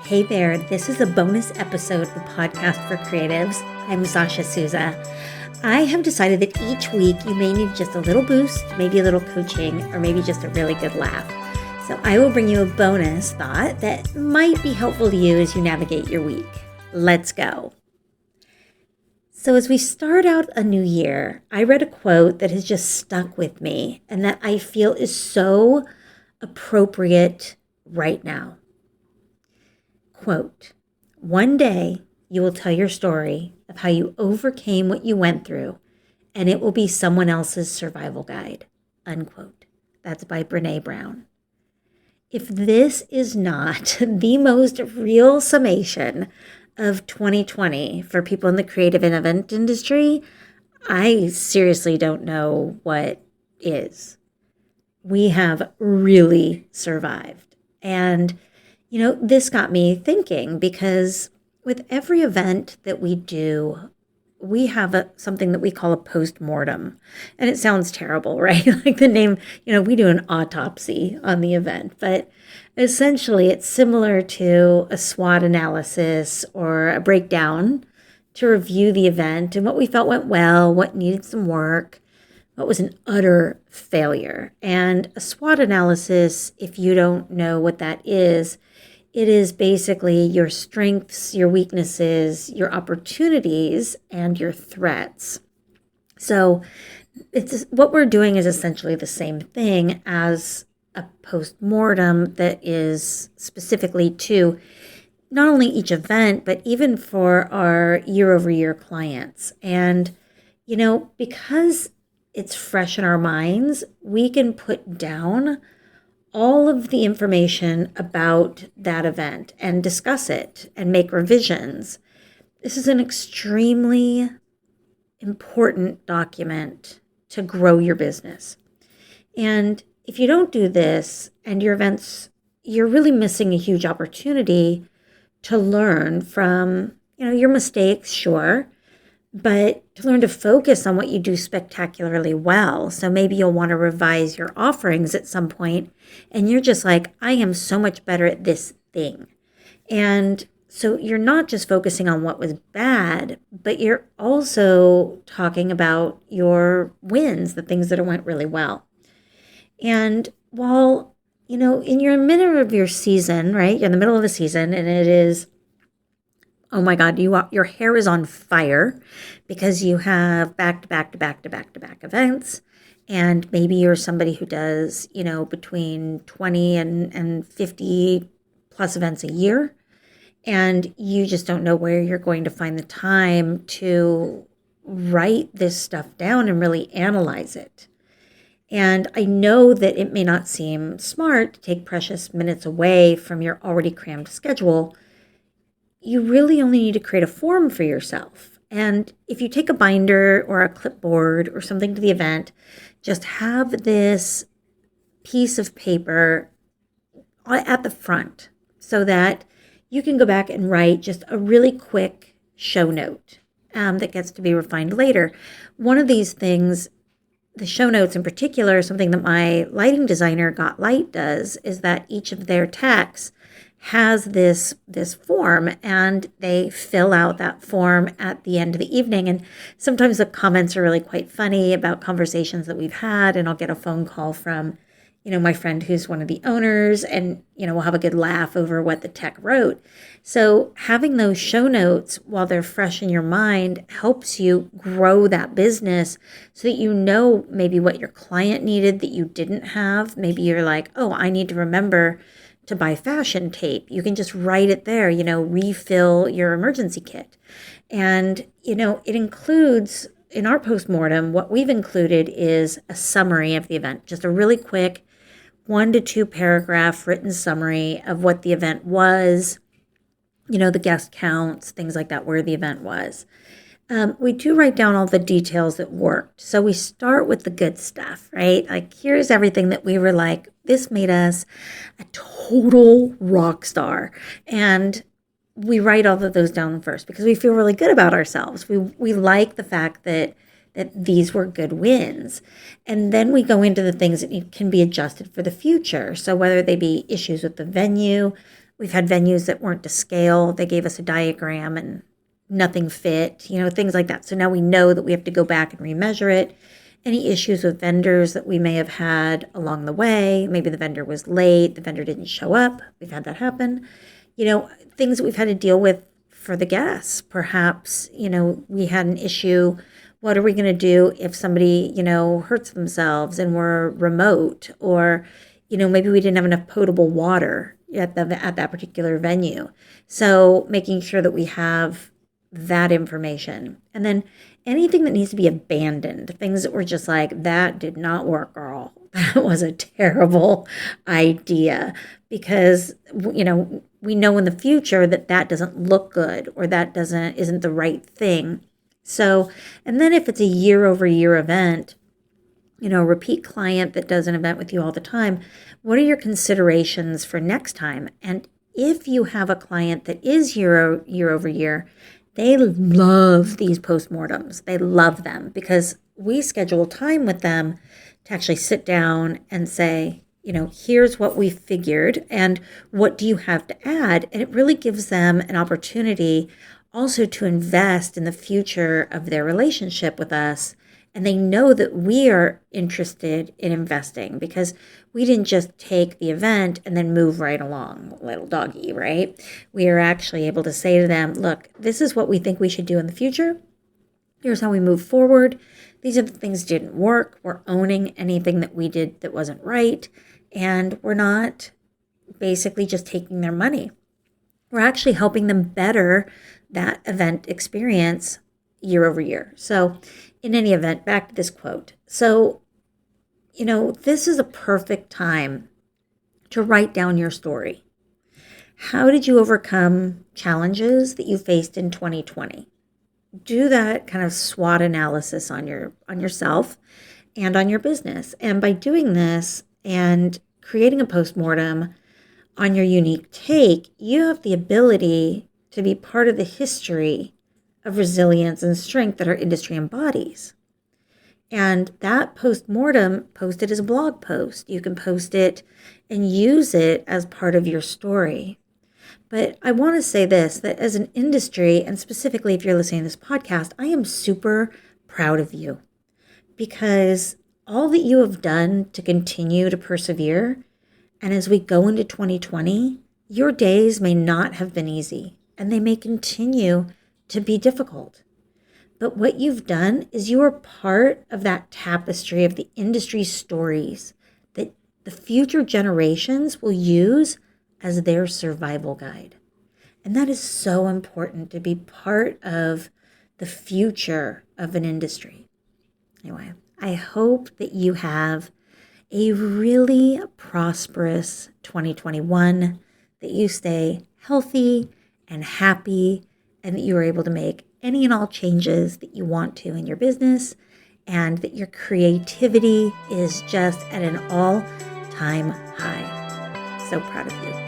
Hey there, this is a bonus episode of the Podcast for Creatives. I'm Sasha Souza. I have decided that each week you may need just a little boost, maybe a little coaching, or maybe just a really good laugh. So I will bring you a bonus thought that might be helpful to you as you navigate your week. Let's go. So as we start out a new year, I read a quote that has just stuck with me and that I feel is so appropriate right now. Quote, "One day you will tell your story of how you overcame what you went through, and it will be someone else's survival guide." Unquote. That's by Brené Brown. If this is not the most real summation of 2020 for people in the creative and event industry, I seriously don't know what is. We have really survived. And this got me thinking because with every event that we do, we have something that we call a post-mortem. And it sounds terrible, right? Like the name, we do an autopsy on the event. But essentially, it's similar to a SWOT analysis or a breakdown to review the event and what we felt went well, what needed some work, what was an utter failure. And a SWOT analysis, if you don't know what that is, it is basically your strengths, your weaknesses, your opportunities, and your threats. So what we're doing is essentially the same thing as a post-mortem that is specifically to not only each event, but even for our year-over-year clients. And, because it's fresh in our minds, we can put down all of the information about that event and discuss it and make revisions. This is an extremely important document to grow your business. And if you don't do this and your events, you're really missing a huge opportunity to learn from, your mistakes, sure, but to learn to focus on what you do spectacularly well. So maybe you'll want to revise your offerings at some point, and you're just like, I am so much better at this thing. And so you're not just focusing on what was bad, but you're also talking about your wins, the things that went really well. And while, in your middle of your season, right? You're in the middle of a season and it is, oh my God, your hair is on fire because you have back-to-back events. And maybe you're somebody who does, between 20 and 50 plus events a year. And you just don't know where you're going to find the time to write this stuff down and really analyze it. And I know that it may not seem smart to take precious minutes away from your already crammed schedule. You really only need to create a form for yourself. And if you take a binder or a clipboard or something to the event, just have this piece of paper at the front so that you can go back and write just a really quick show note that gets to be refined later. One of these things, the show notes in particular, something that my lighting designer Got Light does, is that each of their texts has this form, and they fill out that form at the end of the evening. And sometimes the comments are really quite funny about conversations that we've had, and I'll get a phone call from, my friend who's one of the owners, and, we'll have a good laugh over what the tech wrote. So having those show notes while they're fresh in your mind helps you grow that business so that you know maybe what your client needed that you didn't have. Maybe you're like, oh, I need to remember to buy fashion tape. You can just write it there, refill your emergency kit. And, it includes, in our postmortem, what we've included is a summary of the event, just a really quick 1 to 2 paragraph written summary of what the event was, the guest counts, things like that, where the event was. We do write down all the details that worked. So we start with the good stuff, right? Like, here's everything that we were like, this made us a total rock star. And we write all of those down first because we feel really good about ourselves. We like the fact that these were good wins. And then we go into the things that can be adjusted for the future. So whether they be issues with the venue, We've had venues that weren't to scale. They gave us a diagram and nothing fit, things like that. So now we know that we have to go back and remeasure it. Any issues with vendors that we may have had along the way, maybe the vendor was late, the vendor didn't show up. We've had that happen. Things that we've had to deal with for the guests. Perhaps, we had an issue. What are we going to do if somebody, hurts themselves and we're remote? Or, maybe we didn't have enough potable water at that particular venue. So making sure that we have that information. And then anything that needs to be abandoned, things that were just like, that did not work, girl. That was a terrible idea, because, we know in the future that doesn't look good, or that isn't the right thing. So, and then if it's a year-over-year event, repeat client that does an event with you all the time, what are your considerations for next time? And if you have a client that is year over year, they love these postmortems. They love them because we schedule time with them to actually sit down and say, here's what we figured and what do you have to add? And it really gives them an opportunity also to invest in the future of their relationship with us. And they know that we are interested in investing because we didn't just take the event and then move right along, little doggy, right? We are actually able to say to them, look, this is what we think we should do in the future. Here's how we move forward. These are the things that didn't work. We're owning anything that we did that wasn't right. And we're not basically just taking their money. We're actually helping them better that event experience year over year. So in any event, back to this quote. So, this is a perfect time to write down your story. How did you overcome challenges that you faced in 2020? Do that kind of SWOT analysis on yourself and on your business. And by doing this and creating a postmortem on your unique take, you have the ability to be part of the history of resilience and strength that our industry embodies. And that postmortem, post it as a blog post. You can post it and use it as part of your story. But I want to say this, that as an industry, and specifically if you're listening to this podcast, I am super proud of you, because all that you have done to continue to persevere, and as we go into 2020, your days may not have been easy, and they may continue to be difficult. But what you've done is you are part of that tapestry of the industry stories that the future generations will use as their survival guide. And that is so important, to be part of the future of an industry. Anyway, I hope that you have a really prosperous 2021, that you stay healthy and happy, and that you are able to make any and all changes that you want to in your business, and that your creativity is just at an all-time high. So proud of you.